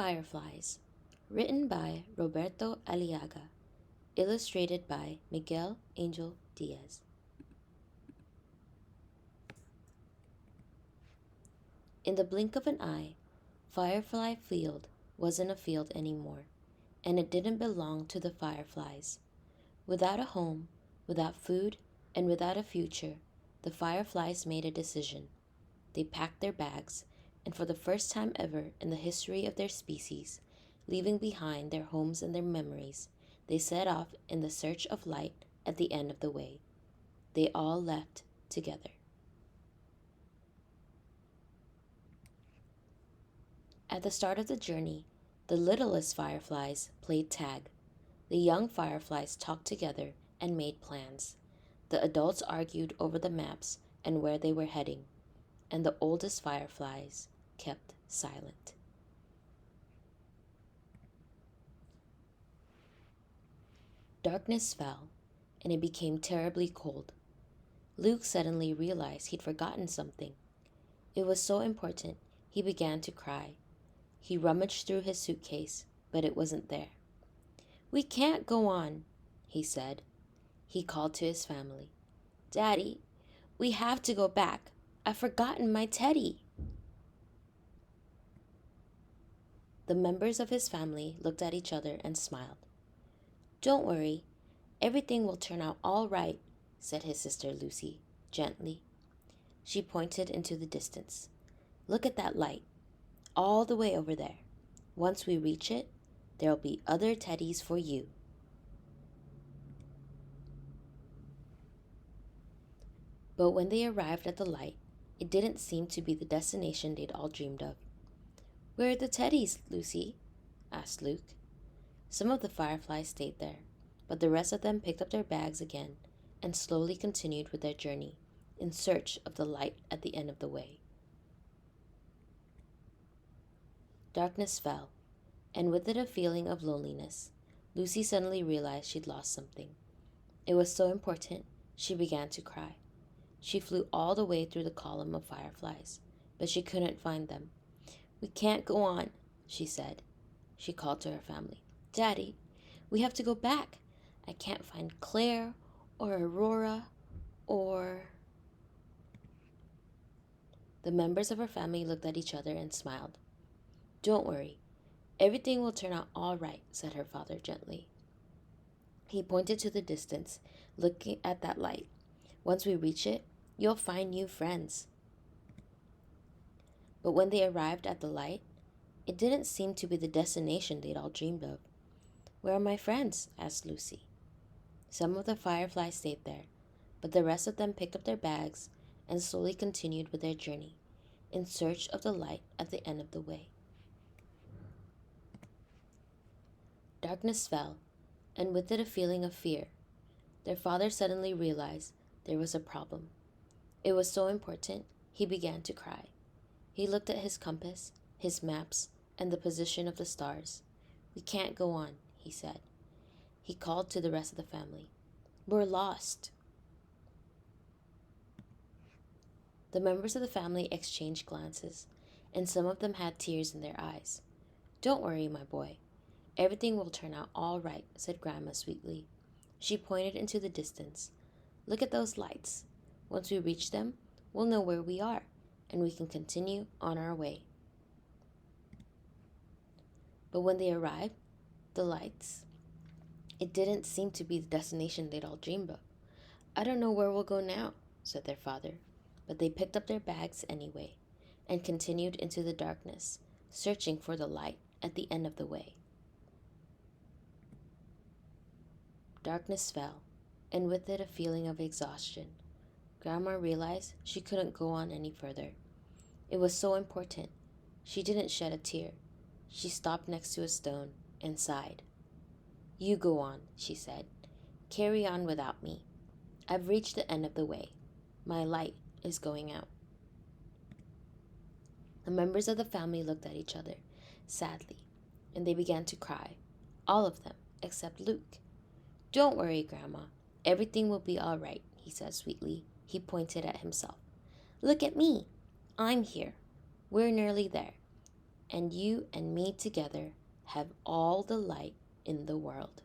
Fireflies, written by Roberto Aliaga, illustrated by Miguel Angel Díez. In the blink of an eye, Firefly Field wasn't a field anymore, and it didn't belong to the fireflies. Without a home, without food, and without a future, the fireflies made a decision. They packed their bags, and for the first time ever in the history of their species, leaving behind their homes and their memories, they set off in the search of light at the end of the way. They all left together. At the start of the journey, the littlest fireflies played tag. The young fireflies talked together and made plans. The adults argued over the maps and where they were heading, and the oldest fireflies kept silent. Darkness fell, and it became terribly cold. Luke suddenly realized he'd forgotten something. It was so important, he began to cry. He rummaged through his suitcase, but it wasn't there. "We can't go on," he said. He called to his family. "Daddy, we have to go back. I've forgotten my teddy." The members of his family looked at each other and smiled. "Don't worry, everything will turn out all right," said his sister Lucy, gently. She pointed into the distance. "Look at that light, all the way over there. Once we reach it, there'll be other teddies for you." But when they arrived at the light, it didn't seem to be the destination they'd all dreamed of. "Where are the teddies, Lucy?" asked Luke. Some of the fireflies stayed there, but the rest of them picked up their bags again and slowly continued with their journey in search of the light at the end of the way. Darkness fell, and with it a feeling of loneliness. Lucy suddenly realized she'd lost something. It was so important, she began to cry. She flew all the way through the column of fireflies, but she couldn't find them. "We can't go on," she said. She called to her family. "Daddy, we have to go back. I can't find Claire or Aurora or..." The members of her family looked at each other and smiled. "Don't worry, everything will turn out all right," said her father gently. He pointed to the distance, looking at that light. "Once we reach it, you'll find new friends." But when they arrived at the light, it didn't seem to be the destination they'd all dreamed of. "Where are my friends?" asked Lucy. Some of the fireflies stayed there, but the rest of them picked up their bags and slowly continued with their journey in search of the light at the end of the way. Darkness fell, and with it a feeling of fear. Their father suddenly realized there was a problem. It was so important, he began to cry. He looked at his compass, his maps, and the position of the stars. "We can't go on," he said. He called to the rest of the family. "We're lost." The members of the family exchanged glances, and some of them had tears in their eyes. "Don't worry, my boy. Everything will turn out all right," said Grandma sweetly. She pointed into the distance. "Look at those lights. Once we reach them, we'll know where we are, and we can continue on our way." But when they arrived, the lights, it didn't seem to be the destination they'd all dreamed of. "I don't know where we'll go now," said their father, but they picked up their bags anyway and continued into the darkness, searching for the light at the end of the way. Darkness fell, and with it a feeling of exhaustion. Grandma realized she couldn't go on any further. It was so important. She didn't shed a tear. She stopped next to a stone and sighed. "You go on," she said. "Carry on without me. I've reached the end of the way. My light is going out." The members of the family looked at each other, sadly, and they began to cry. All of them, except Luke. "Don't worry, Grandma. Everything will be all right," he said sweetly. He pointed at himself. "Look at me. I'm here. We're nearly there. and you and me together have all the light in the world.